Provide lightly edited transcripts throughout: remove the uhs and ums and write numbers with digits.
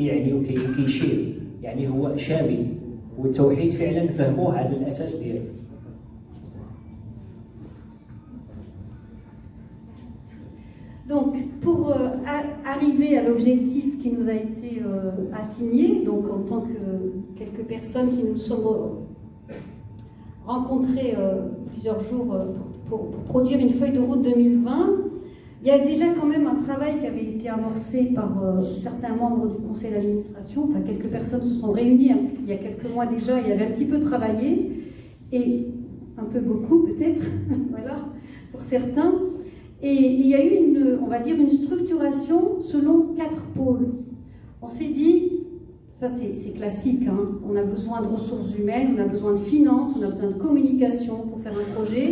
كيعني وكيشير، يعني هو شامل، والتوحيد فعلا فهموه على الاساس ديالو. Donc, pour arriver à l'objectif qui nous a été assigné, donc en tant que quelques personnes qui nous sommes rencontrées plusieurs jours pour produire une feuille de route 2020, il y a déjà quand même un travail qui avait été amorcé par certains membres du conseil d'administration. Enfin, quelques personnes se sont réunies il y a quelques mois déjà, il y avait un petit peu travaillé, et un peu beaucoup peut-être, voilà, pour certains. Et il y a eu on va dire, une structuration selon 4 pôles. On s'est dit, ça c'est classique, hein, on a besoin de ressources humaines, on a besoin de finances, on a besoin de communication pour faire un projet,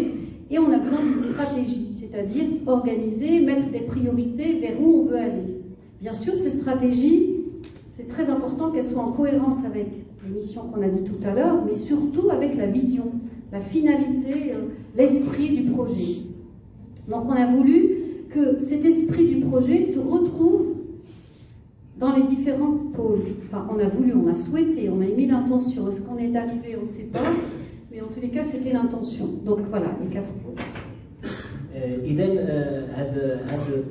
et on a besoin d'une stratégie, c'est-à-dire organiser, mettre des priorités vers où on veut aller. Bien sûr, ces stratégies, c'est très important qu'elles soient en cohérence avec les missions qu'on a dit tout à l'heure, mais surtout avec la vision, la finalité, l'esprit du projet. Donc on a voulu que cet esprit du projet se retrouve dans les différents pôles. Enfin, on a voulu, on a souhaité, on a émis l'intention. Est-ce qu'on est arrivé? On ne sait pas. Mais en tous les cas, c'était l'intention. Donc voilà, les 4 pôles. إذا هذا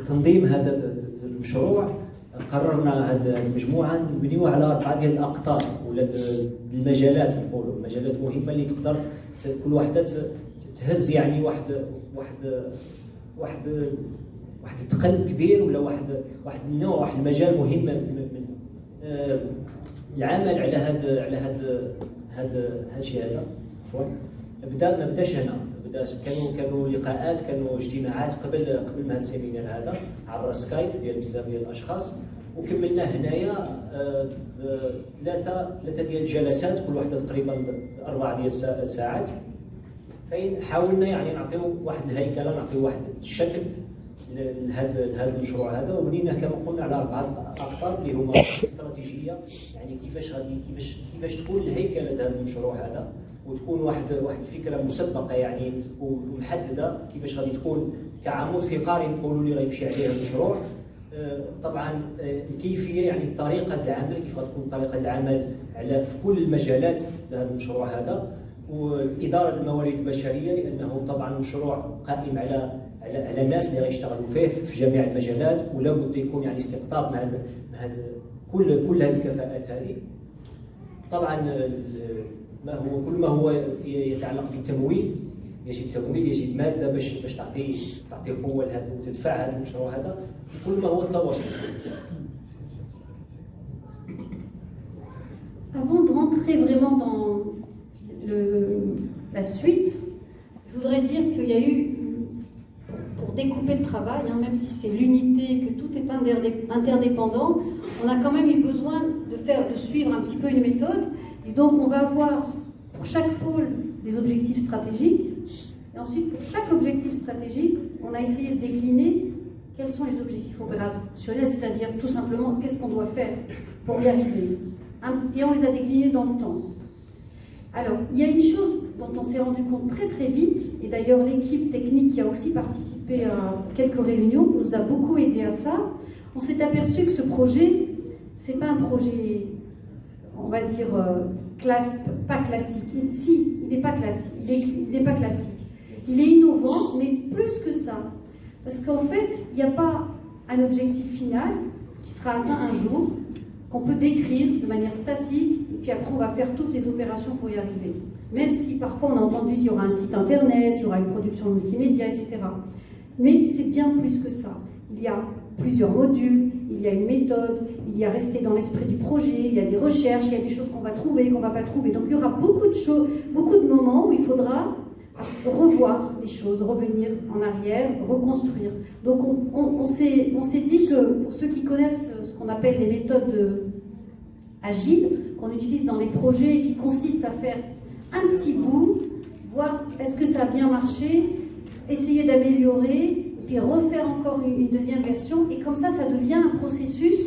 تنظيم هذا المشروع قررنا هذه المجموعه نبنيوها على 4 ديال الاقطاب ولا المجالات، نقولوا مجالات مهمه اللي تقدر كل وحده تهز يعني واحد التقل كبير ولا واحد النوع، واحد المجال مهم من العمل على هذا الشيء هذا. عفوا، ما بداش هنا، كانوا لقاءات، كانوا اجتماعات قبل ما هذا السيمينار هذا عبر سكايب ديال بزاف ديال الاشخاص، وكملنا هنايا ثلاثه ديال الجلسات، كل وحده تقريبا 4 ديال الساعات، فين حاولنا يعني نعطيو واحد الهيكله، نعطيو واحد الشكل لهذا المشروع هذا، وبنينا كما قلنا على 4 اقطاب اللي هما استراتيجيه، يعني كيفاش تكون الهيكله لهذا المشروع هذا، وتكون واحد الفكره مسبقه يعني ومحدده كيفاش غادي تكون كعمود فقري نقولوا اللي غيمشي عليه المشروع. طبعا الكيفيه يعني طريقه العمل، كيف غتكون طريقه العمل في كل المجالات لهذا المشروع هذا، وإدارة الموارد البشرية، لأنه طبعا مشروع قائم على الناس اللي غيشتغلوا فيه في جميع المجالات، ولا بد يكون يعني استقطاب كل هذه الكفاءات هذه. طبعا كل ما هو يتعلق بالتمويل، يجب تمويل، يجب مادة باش تعطي قوة لهذا وتدفع هذا المشروع هذا، وكل ما هو التواصل. Avant de rentrer vraiment dans la suite, je voudrais dire qu'il y a eu, pour découper le travail, hein, même si c'est l'unité, que tout est interdépendant, on a quand même eu besoin de suivre un petit peu une méthode. Et donc on va avoir pour chaque pôle des objectifs stratégiques, et ensuite pour chaque objectif stratégique, on a essayé de décliner quels sont les objectifs opérationnels, c'est-à-dire tout simplement qu'est-ce qu'on doit faire pour y arriver. Et on les a déclinés dans le temps. Alors, il y a une chose dont on s'est rendu compte très très vite, et d'ailleurs l'équipe technique qui a aussi participé à quelques réunions nous a beaucoup aidé à ça. On s'est aperçu que ce projet, c'est pas un projet, on va dire, pas classique. Si, il n'est pas classique. Il n'est pas classique. Il est innovant, mais plus que ça. Parce qu'en fait, il n'y a pas un objectif final qui sera atteint un jour, qu'on peut décrire de manière statique, et puis après on va faire toutes les opérations pour y arriver. Même si parfois on a entendu qu'il y aura un site internet, il y aura une production multimédia, etc. Mais c'est bien plus que ça. Il y a plusieurs modules, il y a une méthode, il y a rester dans l'esprit du projet, il y a des recherches, il y a des choses qu'on va trouver, qu'on ne va pas trouver. Donc il y aura beaucoup de choses, beaucoup de moments où il faudra revoir les choses, revenir en arrière, reconstruire. Donc on s'est dit que pour ceux qui connaissent ce qu'on appelle les méthodes agiles, qu'on utilise dans les projets et qui consistent à faire un petit bout, voir est-ce que ça a bien marché, essayer d'améliorer, puis refaire encore une deuxième version, et comme ça devient un processus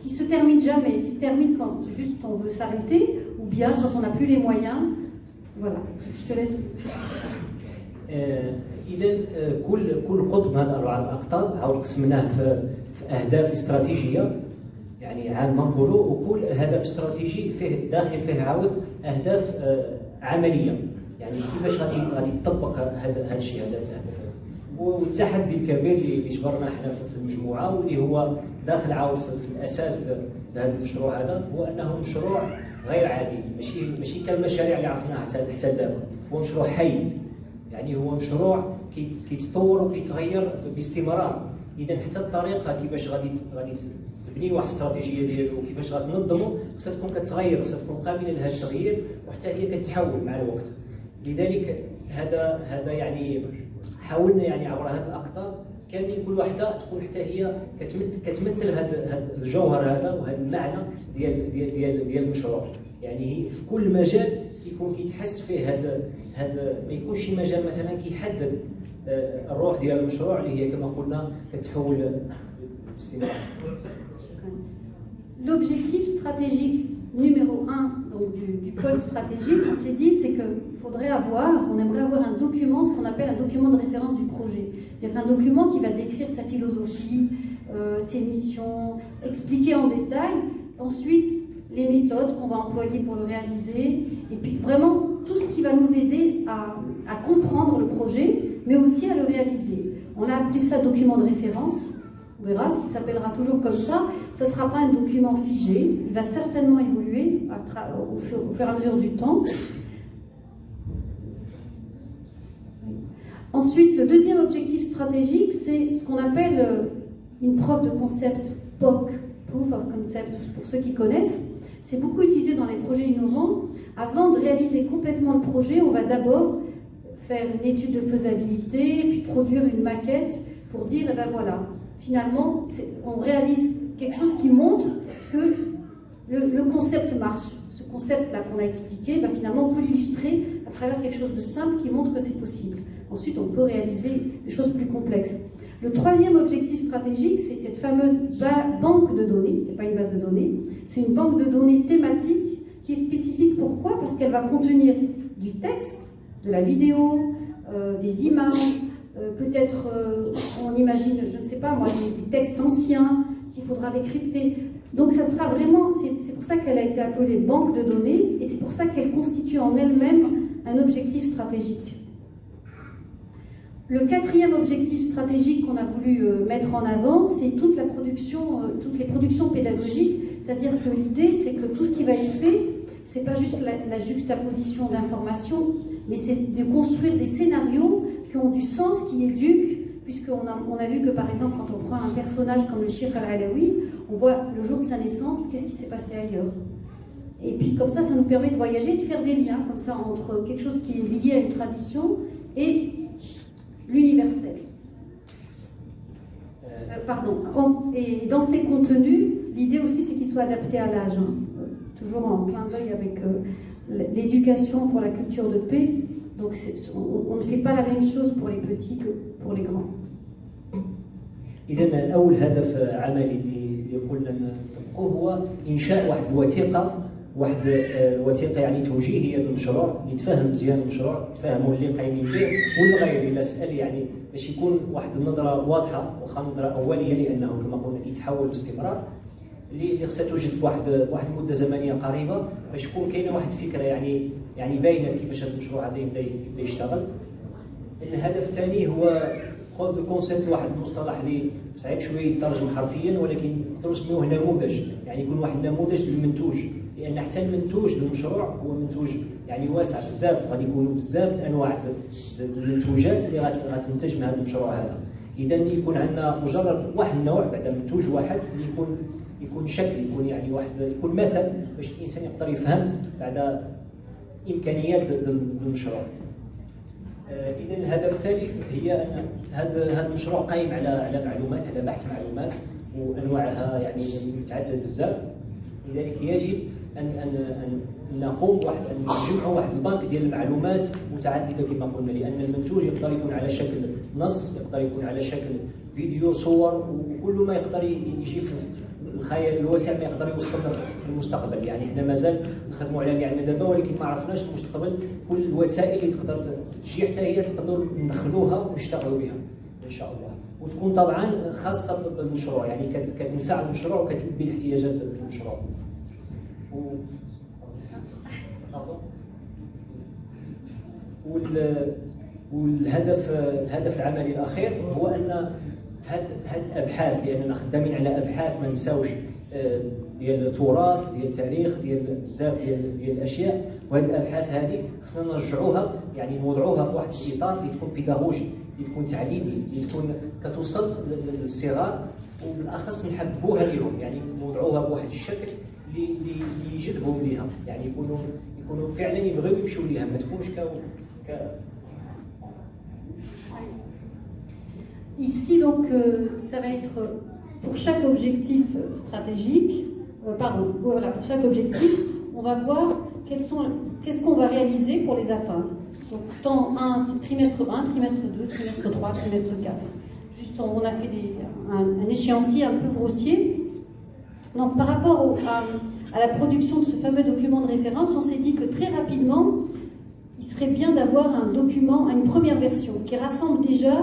qui se termine jamais. Il se termine quand juste on veut s'arrêter, ou bien quand on n'a plus les moyens. Voilà, je te laisse. إذا كل قطب من هذه 4 الأقطاب عاود قسمناه في أهداف استراتيجية، يعني عامه نقولوا، وكل هدف استراتيجي فيه داخل فيه عاود اهداف عمليه، يعني كيفاش غادي تطبق هذا الشيء، هذا الهدف. والتحدي الكبير اللي جبرنا احنا في المجموعه واللي هو داخل عاود في الاساس ديال هذا المشروع هذا، هو انه مشروع غير عادي، ماشي كالمشاريع اللي عرفناها حتى دابا، هو مشروع حي، يعني هو مشروع كيتطور وكيتغير باستمرار. اذا حتى الطريقه كيفاش غادي تبني واحد الاستراتيجيه ديالو وكيفاش غتنظمو خصها تكون كتغير، خصها تكون قابله لهذا التغيير، وحتى هي كتحول مع الوقت. لذلك هذا يعني حاولنا يعني عبر هذه الاقطار كاملين كل وحده تكون حتى هي كتمثل هذا الجوهر هذا وهذا المعنى ديال المشروع. يعني هي في كل مجال يكون كيتحس فيه هذا ما يكونش شي مجال مثلا كيحدد الروح ديال المشروع اللي هي كما قلنا كتحول باستمرار. L'objectif stratégique numéro 1 donc du pôle stratégique, on s'est dit, c'est on aimerait avoir un document, ce qu'on appelle un document de référence du projet. C'est-à-dire un document qui va décrire sa philosophie, ses missions, expliquer en détail, ensuite les méthodes qu'on va employer pour le réaliser, et puis vraiment tout ce qui va nous aider à comprendre le projet, mais aussi à le réaliser. On a appelé ça document de référence. On verra s'il s'appellera toujours comme ça. Ça ne sera pas un document figé. Il va certainement évoluer au fur et à mesure du temps. Ensuite, le deuxième objectif stratégique, c'est ce qu'on appelle une preuve de concept POC, Proof of Concept, pour ceux qui connaissent. C'est beaucoup utilisé dans les projets innovants. Avant de réaliser complètement le projet, on va d'abord faire une étude de faisabilité, puis produire une maquette pour dire, eh ben voilà, finalement, on réalise quelque chose qui montre que le concept marche. Ce concept-là qu'on a expliqué, ben finalement, on peut l'illustrer à travers quelque chose de simple qui montre que c'est possible. Ensuite, on peut réaliser des choses plus complexes. Le troisième objectif stratégique, c'est cette fameuse banque de données. Ce n'est pas une base de données, c'est une banque de données thématique qui est spécifique. Pourquoi? Parce qu'elle va contenir du texte, de la vidéo, des images, peut-être, on imagine, je ne sais pas moi, des textes anciens qu'il faudra décrypter. Donc ça sera vraiment, c'est pour ça qu'elle a été appelée banque de données, et c'est pour ça qu'elle constitue en elle-même un objectif stratégique. Le quatrième objectif stratégique qu'on a voulu mettre en avant, c'est toutes les productions pédagogiques. C'est-à-dire que l'idée, c'est que tout ce qui va être fait, c'est pas juste la juxtaposition d'informations, mais c'est de construire des scénarios qui ont du sens, qui éduquent, puisqu'on a vu que par exemple, quand on prend un personnage comme le Cheikh Al-Alaoui, on voit le jour de sa naissance, qu'est-ce qui s'est passé ailleurs. Et puis comme ça nous permet de voyager, de faire des liens comme ça entre quelque chose qui est lié à une tradition et l'universel. Et dans ces contenus, l'idée aussi c'est qu'ils soient adaptés à l'âge, hein. Toujours en clin d'œil avec l'éducation pour la culture de paix. Donc on ne fait pas la même chose pour les petits que pour les grands. إذا أول هدف عملي اللي قلنا نطبقوه هو إنشاء واحد الوثيقة يعني توجيهية للمشروع، يتفهم مزيان المشروع، يتفهموا اللي قايمين به والغير اللي سأل، يعني باش يكون واحد النظرة واضحة واخا نظرة أولية، لأنه كما قلنا كيتحول باستمرار، اللي خصها توجد في واحد المدة زمنية قريبة باش تكون كاينة واحد الفكرة يعني باينة كيفاش هذا المشروع هذا يبدا يشتغل. الهدف الثاني هو خذ الكونسيبت، واحد المصطلح اللي صعيب شويه يترجم حرفيا، ولكن نقدروا نسميوه نموذج، يعني يكون واحد النموذج للمنتوج، لان حتى المنتوج للمشروع هو منتوج يعني واسع بزاف، غادي يكونوا بزاف الانواع المنتوجات اللي غتنتج من هذا المشروع هذا. اذا يكون عندنا مجرد واحد النوع بعد منتوج واحد اللي يكون شكل، يكون يعني واحد يكون مثل باش الانسان يقدر يفهم بعد امكانيات المشروع. إذا الهدف الثالث هي أن هذا المشروع قائم على معلومات، على بحث معلومات وأنواعها يعني متعدد بزاف، لذلك يجب أن نقوم أن نجمعوا واحد البنك ديال المعلومات متعددة كما قلنا، لأن المنتوج يقدر يكون على شكل نص، يقدر يكون على شكل فيديو، صور، وكل ما يقدر يجي في الخيال الواسع ما يقدر يوصلنا في المستقبل. يعني احنا مازال نخدموا على اللي عندنا دابا، ولكن ما عرفناش في المستقبل كل الوسائل اللي تقدر تجي حتى هي تقدروا ندخلوها ونشتغلوا بها. شاء الله، وتكون طبعا خاصه بالمشروع، يعني كتنفع المشروع وكتلبي الاحتياجات ديال المشروع. والهدف العملي الاخير هو ان هاد الابحاث، لاننا خدامين على ابحاث ما نساوش ديال التراث، ديال التاريخ، ديال بزاف ديال الاشياء، وهذه الابحاث هذه خصنا نرجعوها، يعني نوضعوها في واحد الاطار اللي تكون بيداغوجي، اللي تكون تعليمي، اللي تكون كتوصل للصغار، وبالاخص نحبوها لهم، يعني نوضعوها بواحد الشكل اللي يجذبهم ليها، يعني يكونوا فعلا يبغيو يمشيو ليها، ما تكونش Ici, donc, ça va être pour chaque objectif stratégique, voilà, pour chaque objectif, on va voir qu'est-ce qu'on va réaliser pour les atteindre. Donc, temps 1, c'est trimestre 1, trimestre 2, trimestre 3, trimestre 4. Juste, on a fait un échéancier un peu grossier. Donc, par rapport à la production de ce fameux document de référence, on s'est dit que très rapidement, il serait bien d'avoir un document, une première version, qui rassemble déjà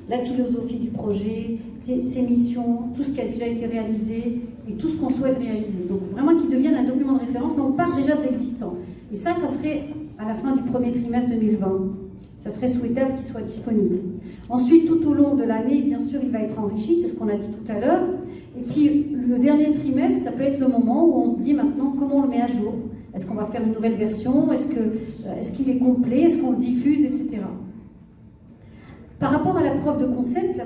la philosophie du projet, ses missions, tout ce qui a déjà été réalisé et tout ce qu'on souhaite réaliser. Donc vraiment qu'il devienne un document de référence, mais on part déjà de l'existant. Et ça serait à la fin du premier trimestre 2020. Ça serait souhaitable qu'il soit disponible. Ensuite, tout au long de l'année, bien sûr, il va être enrichi, c'est ce qu'on a dit tout à l'heure. Et puis, le dernier trimestre, ça peut être le moment où on se dit maintenant comment on le met à jour. Est-ce qu'on va faire une nouvelle version? Est-ce qu'il est complet? Est-ce qu'on le diffuse, etc. Par rapport à la preuve de concept,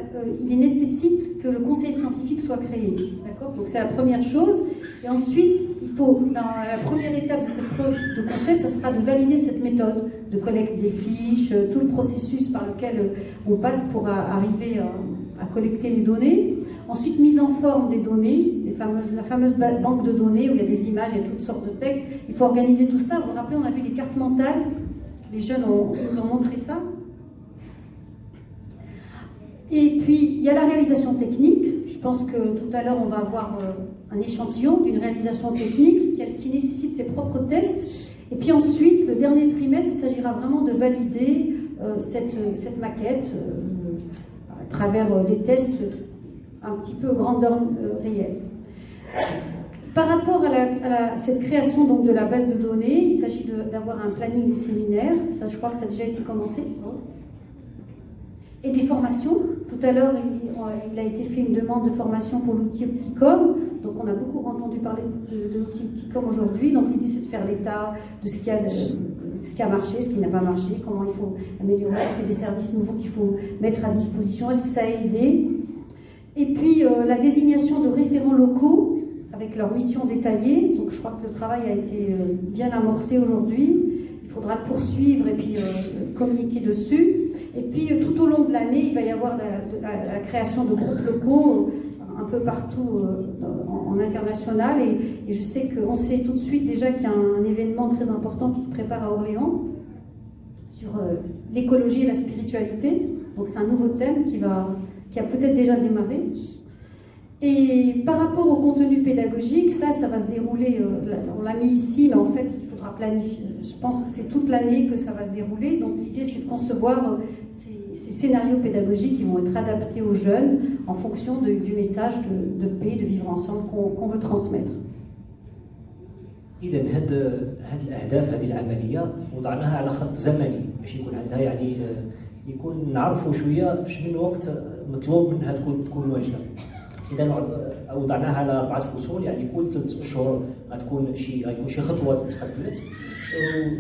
il nécessite que le conseil scientifique soit créé. D'accord? Donc c'est la première chose. Et ensuite, il faut, dans la première étape de cette preuve de concept, ça sera de valider cette méthode de collecte des fiches, tout le processus par lequel on passe pour arriver à collecter les données. Ensuite, mise en forme des données, la fameuse banque de données où il y a des images et toutes sortes de textes. Il faut organiser tout ça. Vous vous rappelez, on a vu des cartes mentales. Les jeunes nous ont montré ça. Et puis, il y a la réalisation technique. Je pense que tout à l'heure, on va avoir un échantillon d'une réalisation technique qui nécessite ses propres tests. Et puis ensuite, le dernier trimestre, il s'agira vraiment de valider cette maquette à travers des tests un petit peu grandeur réelle. Par rapport à cette création donc, de la base de données, il s'agit d'avoir un planning des séminaires. Ça, je crois que ça a déjà été commencé. Et des formations. Tout à l'heure, il a été fait une demande de formation pour l'outil Opticom. Donc, on a beaucoup entendu parler de l'outil Opticom aujourd'hui. Donc, l'idée, c'est de faire l'état de ce qui a marché, ce qui n'a pas marché, comment il faut améliorer, est-ce qu'il y a des services nouveaux qu'il faut mettre à disposition, est-ce que ça a aidé. Et puis, la désignation de référents locaux avec leur mission détaillée. Donc, je crois que le travail a été bien amorcé aujourd'hui. Il faudra le poursuivre et puis communiquer dessus. Et puis, tout au long de l'année, il va y avoir la création de groupes locaux un peu partout en international. Et je sais qu'on sait tout de suite déjà qu'il y a un événement très important qui se prépare à Orléans sur l'écologie et la spiritualité. Donc, c'est un nouveau thème qui a peut-être déjà démarré. Et par rapport au contenu pédagogique, ça va se dérouler, on l'a mis ici, mais en fait, il faudra planifier. Je pense que c'est toute l'année que ça va se dérouler. Donc l'idée, c'est de concevoir ces scénarios pédagogiques qui vont être adaptés aux jeunes en fonction du message de paix, de vivre ensemble qu'on veut transmettre. إذا هاد الأهداف هذه العملية وضعناها على خط زمني باش يكون عندها يعني يكون نعرفوا شوية في شنو الوقت مطلوب منها تكون واجدة. إذا وضعناها على 4 فصول، يعني كل 3 أشهر غيكون شي خطوة تقدمت.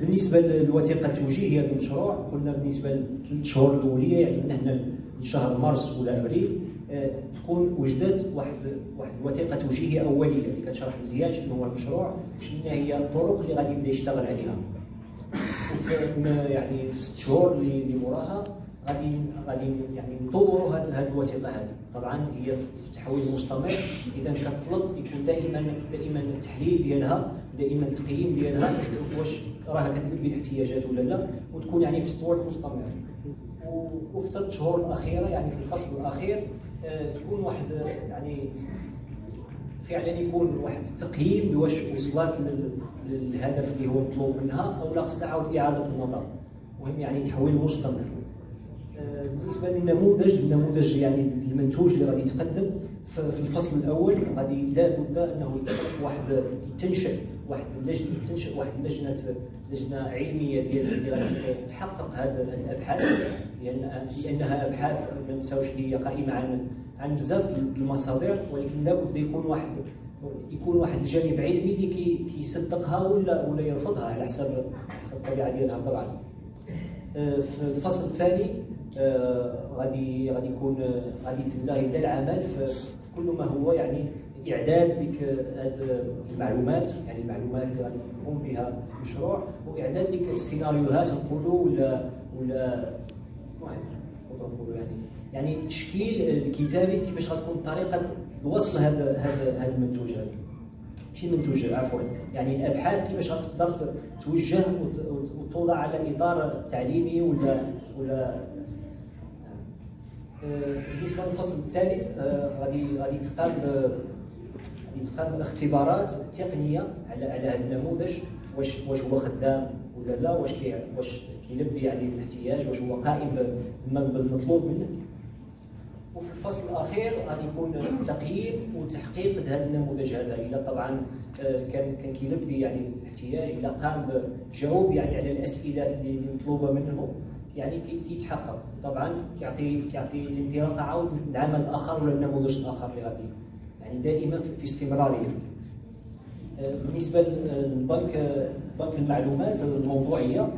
وبالنسبة للوثيقة التوجيهية للمشروع قلنا بالنسبة ل3 شهور الأولية، يعني من هنا لشهر مارس ولا أبريل تكون وجدت واحد الوثيقة توجيهية أولية اللي كتشرح مزيان شنو هو المشروع وشنو هي الطرق اللي غادي يبدا يشتغل عليها. وفي يعني في 6 شهور اللي موراها غادي يعني نطوروا هذه الوثيقه هذه. طبعا هي في تحويل مستمر، اذا كتطلب يكون دائما التحليل ديالها، دائما التقييم ديالها باش تشوف واش راها كتلبي الاحتياجات ولا لا، وتكون يعني في تطوير مستمر. وفي 3 شهور الاخيره يعني في الفصل الاخير تكون واحد يعني فعلا يكون واحد التقييم واش وصلت للهدف اللي هو مطلوب منها او لا، خصها عاود اعاده النظر. المهم يعني تحويل مستمر. بالنسبه للنموذج يعني المنتوج اللي غادي يتقدم في الفصل الاول غادي لابد انه تنشئ واحد لجنه علميه اللي غادي تحقق هذه الابحاث، لانها ابحاث ما نساوش هي قائمه عن بزاف المصادر، ولكن لابد يكون واحد الجانب علمي اللي كيصدقها ولا يرفضها على حسب الطبيعه ديالها طبعا. في الفصل الثاني غادي يبدا العمل في كل ما هو يعني اعداد ديك هاد المعلومات، يعني المعلومات اللي غادي يقوم بها المشروع، واعداد ديك السيناريوهات نقولوا ولا نقولوا يعني التشكيل الكتابي كيفاش غتكون طريقه وصل هذا المنتوج هذا، ماشي منتوج عفوا، يعني الابحاث كيفاش غتقدر توجه وتوضع على اطار تعليمي ولا بالنسبه للفصل الثالث غادي تقام اختبارات تقنيه على هذا النموذج، واش هو خدام ولا لا، واش كيلبي يعني الاحتياج، واش هو قائم بالمطلوب منه. وفي الفصل الاخير غادي يكون تقييم وتحقيق هذا النموذج هذا، الا طبعا كان كيلبي يعني الاحتياج، الا قام بجاوب يعني على الاسئله اللي مطلوبه منه يعني كيتحقق، طبعا كيعطي الانطلاق عاود للعمل الاخر ولا النموذج الاخر اللي غادي يعني دائما في استمراريه. بالنسبه لبنك المعلومات الموضوعيه،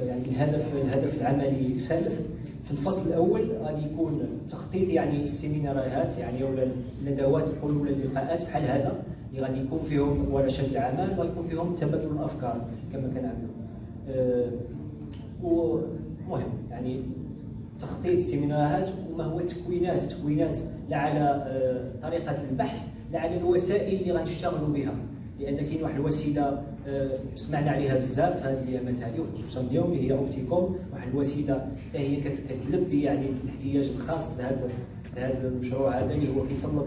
يعني الهدف العملي الثالث في الفصل الاول غادي يكون تخطيط يعني السيمينارات يعني ولا الندوات ولا اللقاءات بحال هذا اللي غادي يكون فيهم ورشات العمل ويكون فيهم تبادل الافكار كما كنعملوا. ومهم يعني تخطيط السيمينارات وما هو تكوينات لا على طريقه البحث لا على الوسائل اللي غنشتغلوا بها، لان كاين واحد الوسيله سمعنا عليها بزاف هذه الايامات هذه وخصوصا اليوم اللي هي اوبتيكوم، واحد الوسيله حتى هي كتلبي يعني الاحتياج الخاص بهذا المشروع هذا اللي هو كيتطلب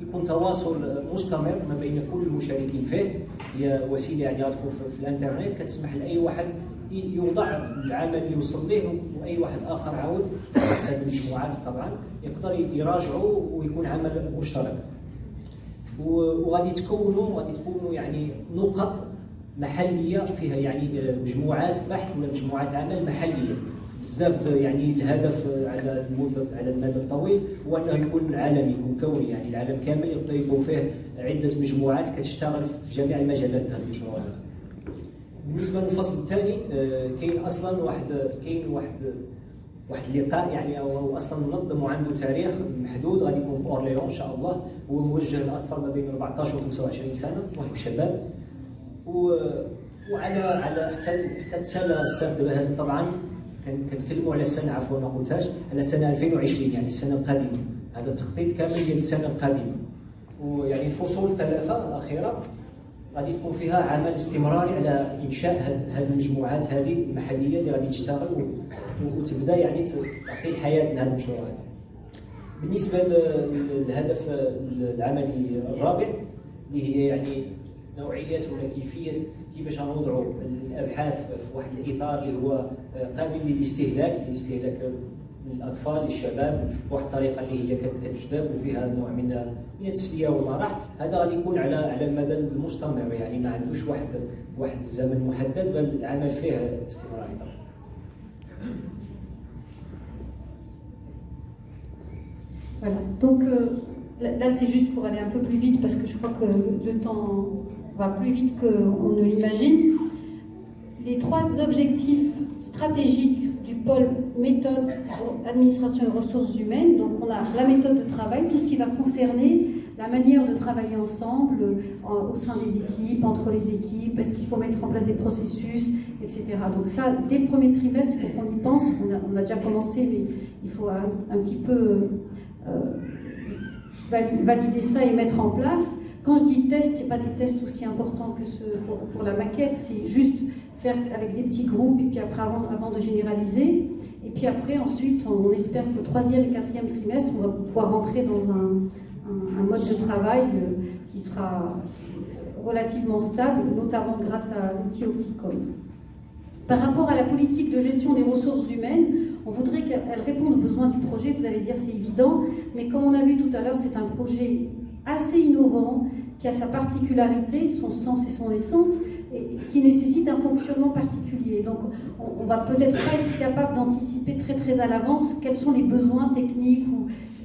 يكون تواصل مستمر ما بين كل المشاركين فيه. هي وسيله يعني غتكون في الانترنت كتسمح لاي واحد يوضع العمل اللي وصل ليه، واي واحد اخر عاود حسب المجموعات طبعا يقدر يراجعوا ويكون عمل مشترك. وغادي تكونوا يعني نقط محليه فيها يعني مجموعات بحث ولا مجموعات عمل محليه بزاف. يعني الهدف على المدى الطويل هو انه يكون عالمي، يكون كوني، يعني العالم كامل يقدر يكون فيه عده مجموعات كتشتغل في جميع المجالات هذا المشروع هذا. بالنسبه للفصل الثاني كاين اصلا واحد اللقاء يعني او اصلا منظم وعنده تاريخ محدود غادي يكون في اورليون ان شاء الله، هو موجه للاطفال ما بين 14 و 25 سنه، مهم شباب. وعلى حتى السنه دابا هذه طبعا كنتكلموا على السنه عفوا ما قلتهاش، على السنه 2020 يعني السنه القادمه، هذا التخطيط كامل ديال السنه القادمه. ويعني الفصول الثلاثه الاخيره غادي يكون فيها عمل استمراري على انشاء هذه المجموعات هذه المحليه اللي غادي تشتغل وتبدا يعني تعطي حياه لهذا المشروع هذا. بالنسبه للهدف العملي الرابع اللي هي يعني نوعيه ولا كيفاش غنوضعوا الابحاث في واحد الاطار اللي هو قابل للاستهلاك للاطفال للشباب بواحد الطريقه اللي هي كتجذب وفيها نوع من التسليه والمرح. هذا غادي يكون على المدى المستمر، يعني ما عندوش واحد الزمن محدد، بل العمل فيه استمراري. Voilà, donc là c'est juste pour aller un peu plus vite parce que je crois que le temps va plus vite qu'on ne l'imagine. Les trois objectifs stratégiques du pôle méthode, administration et ressources humaines, donc on a la méthode de travail, tout ce qui va concerner la manière de travailler ensemble au sein des équipes, entre les équipes, est-ce qu'il faut mettre en place des processus, etc. Donc ça, dès le premier trimestre, il faut qu'on y pense, on a déjà commencé, mais il faut un petit peu valider ça et mettre en place. Quand je dis test, ce n'est pas des tests aussi importants que ceux pour la maquette, c'est juste faire avec des petits groupes et puis après avant de généraliser. Et puis après, ensuite, on espère qu'au 3e et 4e trimestre, on va pouvoir rentrer dans un mode de travail qui sera relativement stable, notamment grâce à l'outil Opticom. Par rapport à la politique de gestion des ressources humaines, On voudrait qu'elle réponde aux besoins du projet. Vous allez dire c'est évident, mais comme on a vu tout à l'heure, c'est un projet assez innovant, qui a sa particularité, son sens et son essence, et qui nécessite un fonctionnement particulier. Donc on va peut-être pas être capable d'anticiper très à l'avance quels sont les besoins techniques,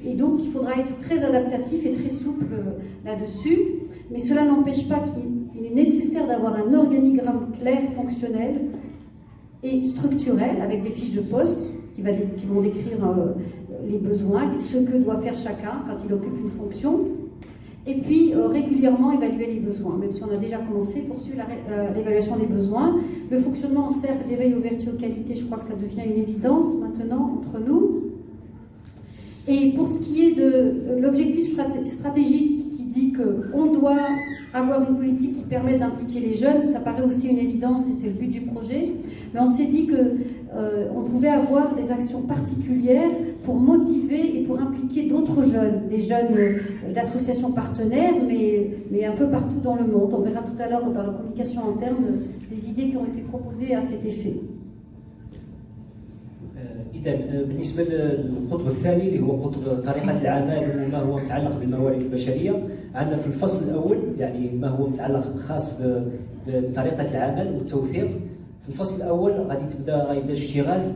et donc il faudra être très adaptatif et très souple là-dessus. Mais cela n'empêche pas qu'il est nécessaire d'avoir un organigramme clair, fonctionnel et structurel, avec des fiches de poste qui vont décrire les besoins, ce que doit faire chacun quand il occupe une fonction. Et puis régulièrement évaluer les besoins, même si on a déjà commencé, poursuivre l'évaluation des besoins. Le fonctionnement en cercle d'éveil aux vertus aux qualités, je crois que ça devient une évidence maintenant entre nous. Et pour ce qui est de l'objectif stratégique qui dit qu'on doit avoir une politique qui permette d'impliquer les jeunes, ça paraît aussi une évidence et c'est le but du projet, mais on s'est dit qu'on pouvait avoir des actions particulières pour motiver et pour impliquer d'autres jeunes, des jeunes d'associations partenaires, mais un peu partout dans le monde. On verra tout à l'heure dans la communication interne les idées qui ont été proposées à cet effet. إذا بالنسبة للقطب الثاني اللي هو قطب طريقة العمل وما هو متعلق بالموارد البشرية، عندنا في الفصل الأول يعني ما هو متعلق خاص بطريقة العمل والتوثيق. في الفصل الأول غيبدا الاشتغال في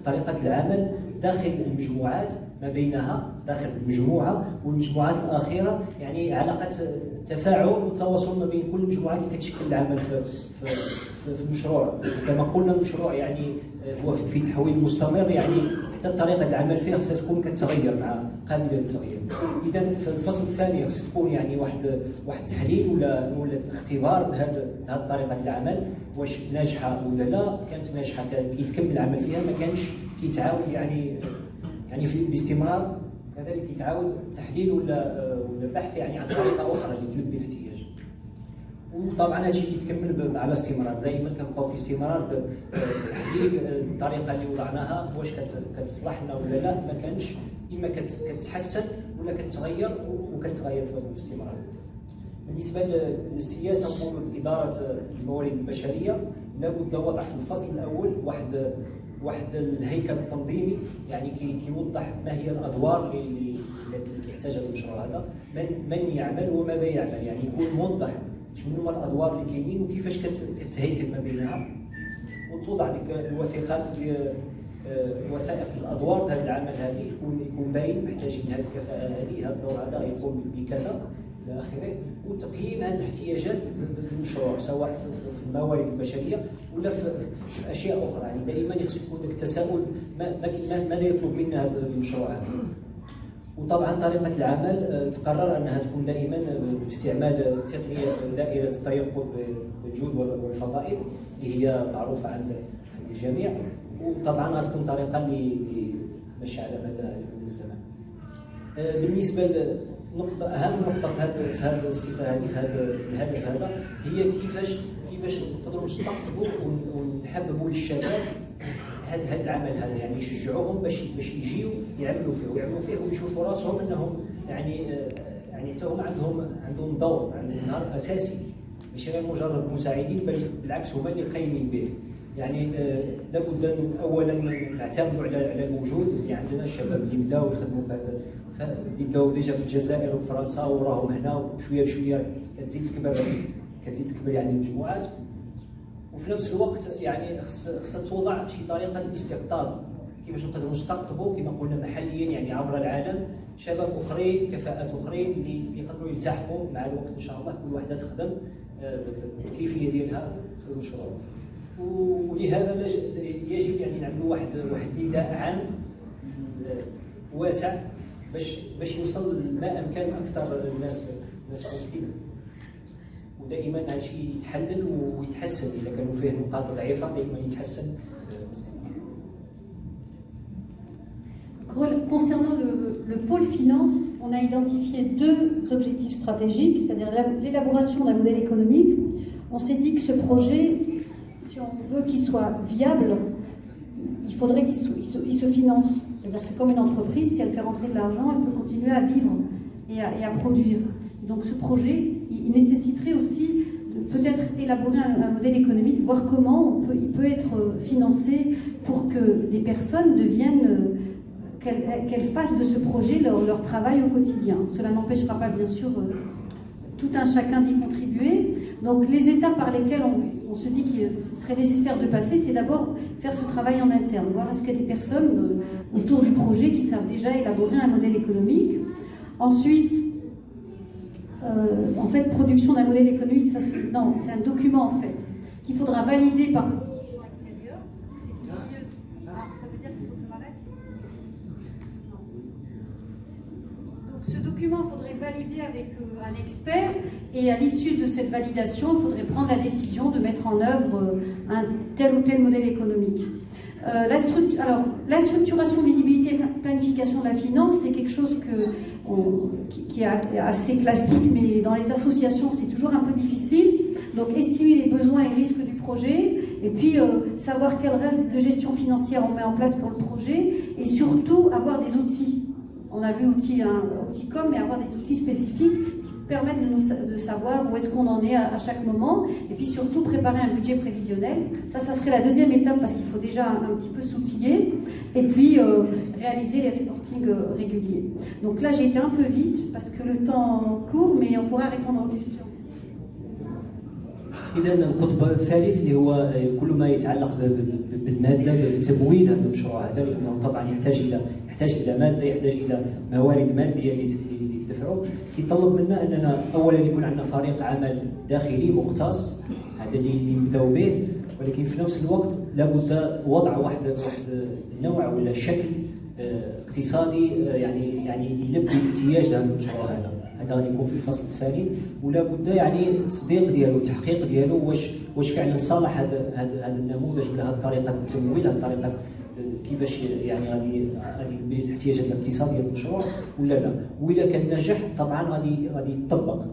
طريقة العمل داخل المجموعات، ما بينها داخل المجموعة والمجموعات الأخيرة، يعني علاقة تفاعل وتواصل ما بين كل المجموعات اللي كتشكل العمل في المشروع. كما قلنا المشروع يعني هو في تحويل مستمر، يعني حتى طريقة العمل فيه خصها تكون كتغير مع قابلة للتغيير. إذا في الفصل الثاني خص تكون يعني واحد التحليل ولا اختبار بهذه طريقة العمل، واش ناجحة ولا لا، كانت ناجحة كيتكمل العمل فيها، ما كانش كيتعاود يعني باستمرار كذلك يتعاود تحليل ولا بحث يعني عن طريقة أخرى اللي تلبي الاحتياج. وطبعا هادشي كيتكمل على استمرار، دائما كنبقاو في استمرار تحليل الطريقه اللي وضعناها واش كتصلح لنا ولا لا، ما كانش اما كتحسن ولا كتغير وكتغير باستمرار. بالنسبه للسياسه واداره الموارد البشريه، لابد وضع في الفصل الاول واحد الهيكل التنظيمي، يعني كيوضح ما هي الادوار اللي كيحتاجها المشروع هذا، من يعمل وماذا يعمل، يعني يكون موضح شنو هما الادوار اللي كاينين وكيفاش كتهيكل ما بينها، وتوضع ديك الوثيقات ديال وثائق الادوار هذا العمل هذه يكون باين محتاجين هذه الكفاءه هذه، هذا الدور هذا يقوم بكذا الى اخره، وتقييم هذه الاحتياجات للمشروع سواء في الموارد البشريه ولا في اشياء اخرى. يعني دائما خص يكون ذاك التساؤل ماذا يطلب منا هذا المشروع هذا. وطبعا طريقه العمل تقرر انها تكون دائما باستعمال تقنيه دائره التيقظ بالجود والفضائل اللي هي معروفه عند الجميع، وطبعا غتكون طريقه اللي ماشيه على مدى الزمن. بالنسبه لنقطه اهم نقطه في هذه الصفه هذه في هذا الهدف هذا هي كيفاش نقدروا نستقطبوا ونحببوا للشباب هذا العمل هذا، يعني نشجعوهم باش يجيو يعملوا فيه ويشوفوا راسهم انهم يعني حتى هما عندهم دور، عندهم نهار اساسي، ماشي غير مجرد مساعدين، بل بالعكس هما اللي قايمين به. يعني لابد اولا نعتمدوا على الوجود اللي عندنا، الشباب اللي بداوا يخدموا في هذا، اللي بداوا ديجا في الجزائر وفرنسا وراهم هنا، وشويه بشويه كتزيد تكبر يعني المجموعات. وفي نفس الوقت يعني خصها توضع شي طريقه للاستقطاب، كيفاش نقدروا نستقطبوا كما قلنا محليا يعني عبر العالم شباب اخرين، كفاءات اخرين اللي يقدروا يلتحقوا مع الوقت ان شاء الله، كل وحده تخدم بالكيفيه ديالها في المشروع. ولهذا يجب يعني نعملوا واحد نداء عام واسع باش يوصل ما امكن اكثر الناس ممكن، ودائما هذا الشيء يتحلل ويتحسن اذا كانوا فيه نقاط ضعيفه، دائما يتحسن باستمرار. Concernant le pôle finance, on a identifié deux objectifs stratégiques, c'est-à-dire l'élaboration d'un modèle économique. On s'est dit que ce projet, si on veut qu'il soit viable, il faudrait qu'il se finance. C'est-à-dire que c'est comme une entreprise, si elle fait rentrer de l'argent, elle peut continuer à vivre et à produire. Donc ce projet, il nécessiterait aussi peut-être élaborer un modèle économique, voir comment il peut être financé pour que des personnes deviennent, qu'elles fassent de ce projet leur travail au quotidien. Cela n'empêchera pas, bien sûr, tout un chacun d'y contribuer. Donc les étapes par lesquelles on se dit qu'il serait nécessaire de passer, c'est d'abord faire ce travail en interne, voir est-ce qu'il y a des personnes autour du projet qui savent déjà élaborer un modèle économique. Ensuite, en fait, production d'un modèle économique, c'est un document en fait qu'il faudra valider par extérieur. Ça veut dire qu'il faut que je m'arrête. Donc ce document, il faudrait valider avec un expert, et à l'issue de cette validation, il faudrait prendre la décision de mettre en œuvre un tel ou tel modèle économique. La structuration, visibilité, planification de la finance, c'est quelque chose qui est assez classique, mais dans les associations, c'est toujours un peu difficile. Donc, estimer les besoins et risques du projet, et puis savoir quelles règles de gestion financière on met en place pour le projet, et surtout avoir des outils. On a vu outils Opticom, mais avoir des outils spécifiques qui permettent de savoir où est-ce qu'on en est à chaque moment, et puis surtout préparer un budget prévisionnel. Ça serait la deuxième étape, parce qu'il faut déjà un petit peu s'outiller, et puis réaliser les reportings réguliers. Donc là, j'ai été un peu vite, parce que le temps court, mais on pourra répondre aux questions. إذا القطب الثالث اللي هو كل ما يتعلق بالمادة، بالتمويل هذا المشروع هذا، لأنه طبعا يحتاج إلى مادة، يحتاج إلى موارد مادية اللي يدفعوا. كيطلب منا أننا أولا يكون عندنا فريق عمل داخلي مختص، هذا اللي نبداو به، ولكن في نفس الوقت لابد وضع واحد النوع ولا شكل اقتصادي يعني يلبي احتياج هذا المشروع هذا غادي يكون في الفصل الثاني، ولا بد يعني التصديق ديالو، التحقيق ديالو، واش فعلا صالح هذا النموذج ولا هذه طريقه التمويل، هذه الطريقه كيفاش يعني غادي بالاحتياجات الاقتصاديه للمشروع ولا لا. واذا كان نجح طبعا غادي يطبق.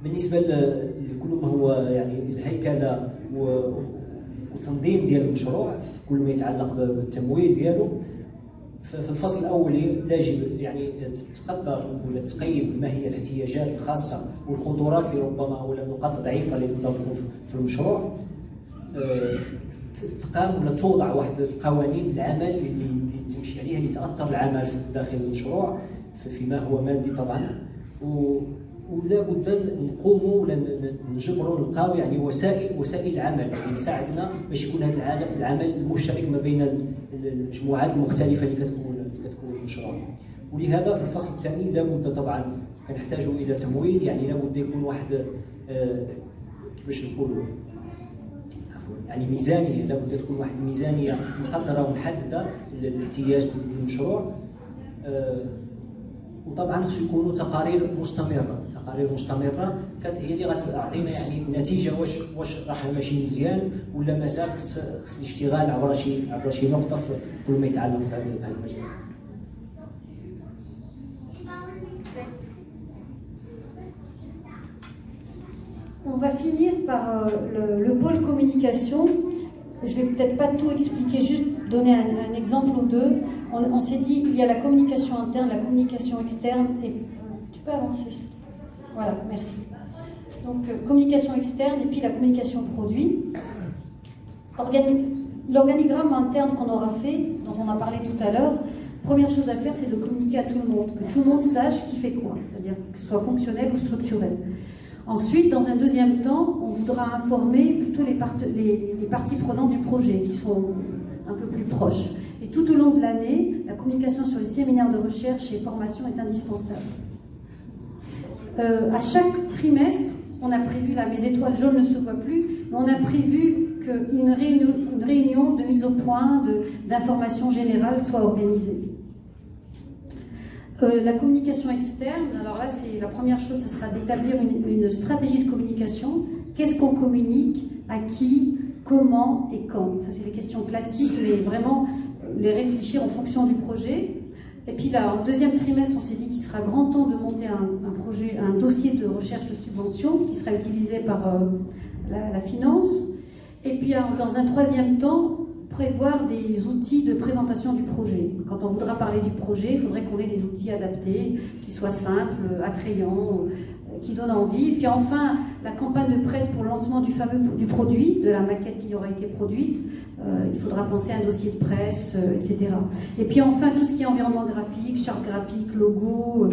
بالنسبه لكل ما هو يعني الهيكله وتنظيم ديال المشروع، كل ما يتعلق بالتمويل ديالو، في الفصل الاول يجب يعني تقدر ولا تقيم ما هي الاحتياجات الخاصه والخطورات اللي ربما ولا النقاط الضعيفه اللي تقدر تكون في المشروع. تقام ولا توضع واحد القوانين العمل اللي تمشي عليها، اللي تاثر العمل داخل المشروع فيما هو مادي طبعا. ولا بد نقوموا ولا نجبروا نلقاو يعني وسائل العمل اللي تساعدنا باش يكون هذا العمل المشترك ما بين المجموعات المختلفه اللي كتكون المشروع. ولهذا في الفصل الثاني لابد طبعا كنحتاجوا الى تمويل، يعني لابد يكون واحد كيفاش نقولوا يعني ميزانيه، لابد تكون واحد الميزانيه مقدره ومحدده للاحتياج المشروع. وطبعا خصو يكونوا تقارير مستمره هي اللي غتعطينا يعني النتيجه، واش راه ماشي مزيان ولا مازال خص الاشتغال عبر شي نقطه في كل ما يتعلق بهذا المجال. On va finir par le pôle communication. Je vais peut-être pas tout expliquer, juste donner un exemple ou deux. On s'est dit il y a la communication interne, la communication externe, et tu peux avancer. Voilà, merci. Donc communication externe et puis la communication produit. L'organigramme interne qu'on aura fait, dont on a parlé tout à l'heure, première chose à faire, c'est de communiquer à tout le monde, que tout le monde sache qui fait quoi, c'est-à-dire que ce soit fonctionnel ou structurel. Ensuite, dans un deuxième temps, on voudra informer plutôt les parties prenantes du projet, qui sont un peu plus proches. Et tout au long de l'année, la communication sur les séminaires de recherche et formation est indispensable. À chaque trimestre, on a prévu, là mes étoiles jaunes ne se voient plus, mais on a prévu qu'une réunion de mise au point, d'information générale soit organisée. La communication externe, alors là, la première chose, ce sera d'établir une stratégie de communication. Qu'est-ce qu'on communique, à qui, comment et quand? Ça, c'est les questions classiques, mais vraiment les réfléchir en fonction du projet. Et puis là, en deuxième trimestre, on s'est dit qu'il sera grand temps de monter un dossier de recherche de subvention qui sera utilisé par la finance. Et puis dans un troisième temps, prévoir des outils de présentation du projet. Quand on voudra parler du projet, il faudrait qu'on ait des outils adaptés, qui soient simples, attrayants, qui donne envie. Et puis enfin, la campagne de presse pour le lancement du produit, de la maquette qui aura été produite. Il faudra penser à un dossier de presse, etc. Et puis enfin, tout ce qui est environnement graphique, charte graphique, logo,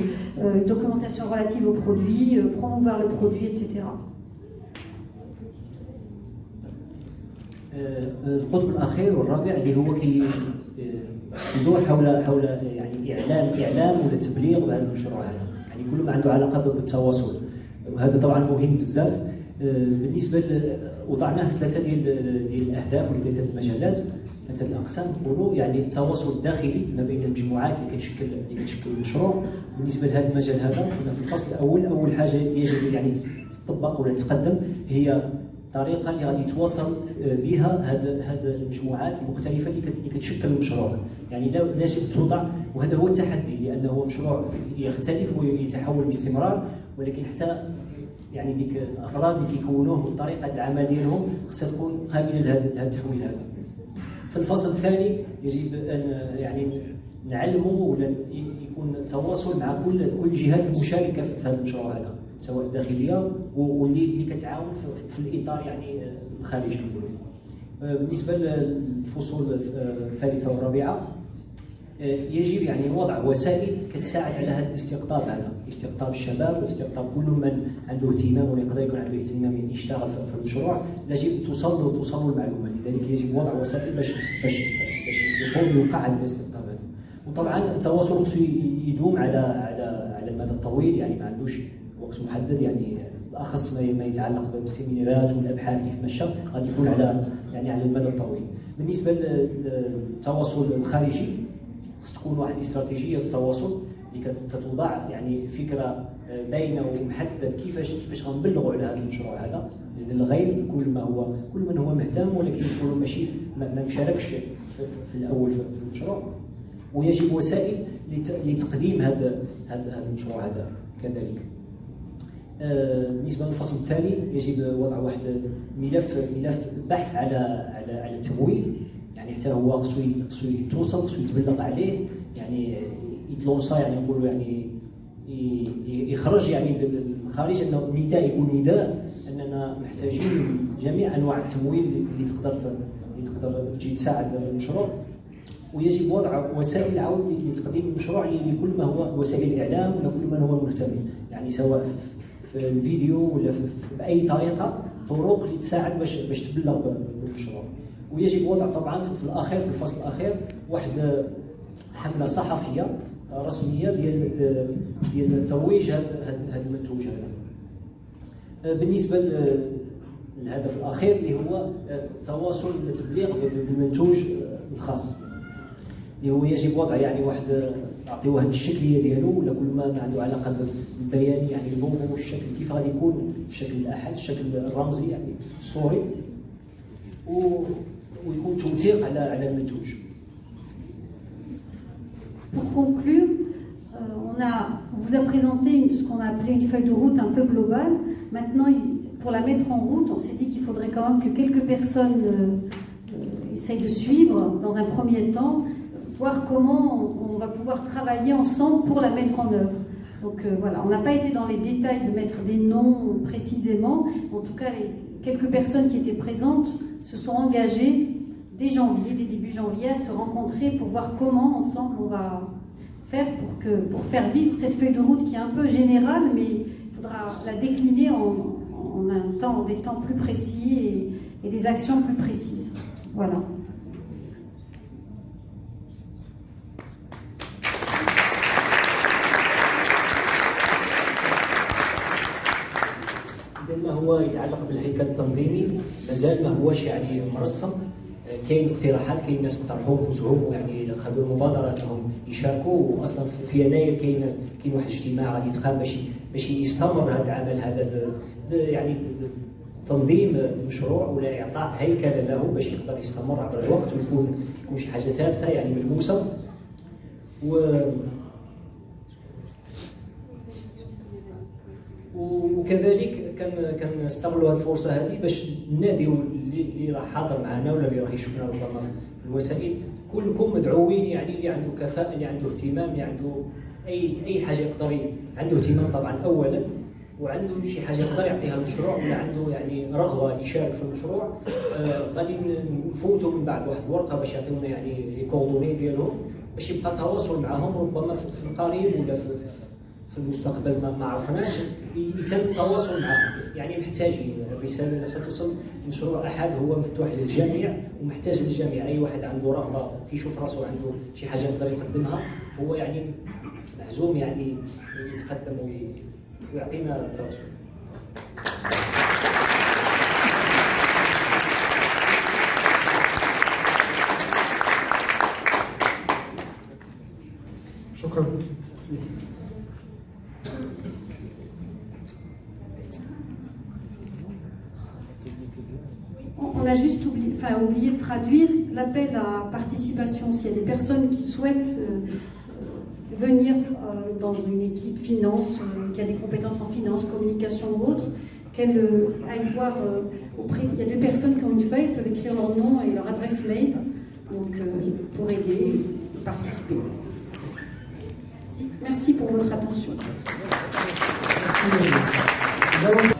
documentation relative au produit, promouvoir le produit, etc. القطب الاخير والرابع اللي هو يدور حول يعني اعلام ولا تبليغ بهذا المشروع هذا، يعني كل ما عنده علاقه بالتواصل، وهذا طبعا مهم بزاف. بالنسبه وضعناه في ثلاثه ديال الاهداف ولا ثلاثه المجالات، ثلاثه الاقسام نقولوا، يعني التواصل الداخلي ما بين المجموعات اللي كتشكل المشروع. بالنسبه لهذا المجال هذا قلنا في الفصل الاول اول حاجه يجب يعني تطبق ولا تقدم هي الطريقه اللي غادي يتواصل بها هاد المجموعات المختلفه اللي كتشكل المشروع. يعني يجب توضع، وهذا هو التحدي، لانه مشروع يختلف ويتحول باستمرار، ولكن حتى يعني ديك الافراد اللي كيكونوه وطريقه العمل ديالهم خصها تكون قابله لهذا التحويل هذا. في الفصل الثاني يجب ان يعني نعلموا ولا يكون تواصل مع كل الجهات المشاركه في هذا المشروع هذا، سواء داخليه واللي كتعاون في الاطار يعني الخارجي نقولوا. بالنسبه للفصول الثالثه والرابعه يجب يعني وضع وسائل كتساعد على هذا الاستقطاب هذا، استقطاب الشباب واستقطاب كل من عنده اهتمام ولا يقدر يكون عنده اهتمام يشتغل في المشروع. يجب توصلوا المعلومه، لذلك يجب وضع وسائل باش يوقع هذا الاستقطاب هذا. وطبعا التواصل خصو يدوم على المدى الطويل، يعني ما عندوش وقت محدد، يعني بالاخص ما يتعلق بالسيمينارات والابحاث كيف مشى غادي يكون على المدى الطويل. بالنسبه للتواصل الخارجي خص تكون واحد الاستراتيجيه للتواصل اللي كتوضع يعني فكره باينه ومحدده كيفاش غنبلغوا على هذا المشروع هذا للغير، كل من هو مهتم ولكن يكون ماشي ما مشاركش في الاول في المشروع. ويجب وسائل لتقديم هذا المشروع هذا كذلك. بالنسبه للفصل الثاني يجب وضع واحد ملف بحث على التمويل، يعني حتى هو خصو يتوصل، خصو يتبلغ عليه، يعني يتلونسا، يعني نقولوا يعني يخرج يعني للخارج انه النداء يكون نداء اننا محتاجين جميع انواع التمويل اللي تقدر تجي تساعد المشروع. ويجب وضع وسائل عود لتقديم المشروع لكل ما هو وسائل الاعلام ولا كل من هو مهتم، يعني سواء في الفيديو ولا باي طريقه، طرق اللي تساعد باش تبلغ بالمشروع. ويجب وضع طبعا في الفصل الاخير واحد حمله صحفيه رسميه ديال ترويج هذا المنتوج هذا. بالنسبه للهدف الاخير اللي هو التواصل التبليغ بالمنتوج الخاص، اللي هو يجب وضع يعني واحد نعطيوه الشكليه ديالو ولا كل ما عنده علاقه بالبيان، يعني اللوغو والشكل كيف غادي يكون، الشكل الاحاد، الشكل الرمزي يعني الصوري، ويكون توثيق على المنتوج. Pour conclure, on vous a présenté ce qu'on a appelé une feuille de route un peu globale. Maintenant, pour la mettre en route, on s'est dit qu'il faudrait quand même que quelques personnes essayent de suivre dans un premier temps, voir comment on va pouvoir travailler ensemble pour la mettre en œuvre. Donc voilà, on n'a pas été dans les détails de mettre des noms précisément. En tout cas, les quelques personnes qui étaient présentes se sont engagées dès janvier, dès début janvier, à se rencontrer pour voir comment ensemble on va faire pour faire vivre cette feuille de route qui est un peu générale, mais il faudra la décliner en des temps plus précis et des actions plus précises. Voilà. ما هو يتعلق بالهيكل التنظيمي مازال ما هوش يعني مرسم. كاين اقتراحات، كاين ناس اقترحوا انفسهم يعني خذوا المبادره انهم يشاركوا، واصلا في يناير كاين واحد الاجتماع غادي يتقام باش يستمر هذا العمل هذا يعني تنظيم المشروع ولا اعطاء هيكله له باش يقدر يستمر عبر الوقت ويكون شي حاجه ثابته يعني ملموسه. وكذلك كنستغلوا هذه الفرصه هذه باش نناديو اللي راه حاضر معنا ولا اللي راه يشوفنا ربما في الوسائل، كلكم مدعوين، يعني اللي عنده كفاءه، اللي عنده اهتمام، اللي عنده اي حاجه يقدر عنده اهتمام طبعا اولا، وعنده شي حاجه يقدر يعطيها المشروع، ولا عنده يعني رغبه يشارك في المشروع، غادي نفوتوا من بعد واحد الورقه باش يعطيونا يعني لي كوردوني ديالهم باش يبقى تواصل معهم، ربما في القريب ولا في المستقبل ما عرفناش يتم التواصل معهم. يعني محتاجين الرساله اللي ستوصل، مشروع احد هو مفتوح للجميع ومحتاج للجميع. اي واحد عنده رغبه كيشوف راسو عنده شي حاجه يقدر يقدمها، هو يعني معزوم يعني يتقدم ويعطينا التواصل. شكرا. On a juste oublié de traduire l'appel à participation. S'il y a des personnes qui souhaitent venir dans une équipe finance, qui a des compétences en finance, communication ou autre, qu'elles aillent voir auprès. Il y a deux personnes qui ont une feuille, peuvent écrire leur nom et leur adresse mail donc, pour aider et participer. Merci pour votre attention. Merci.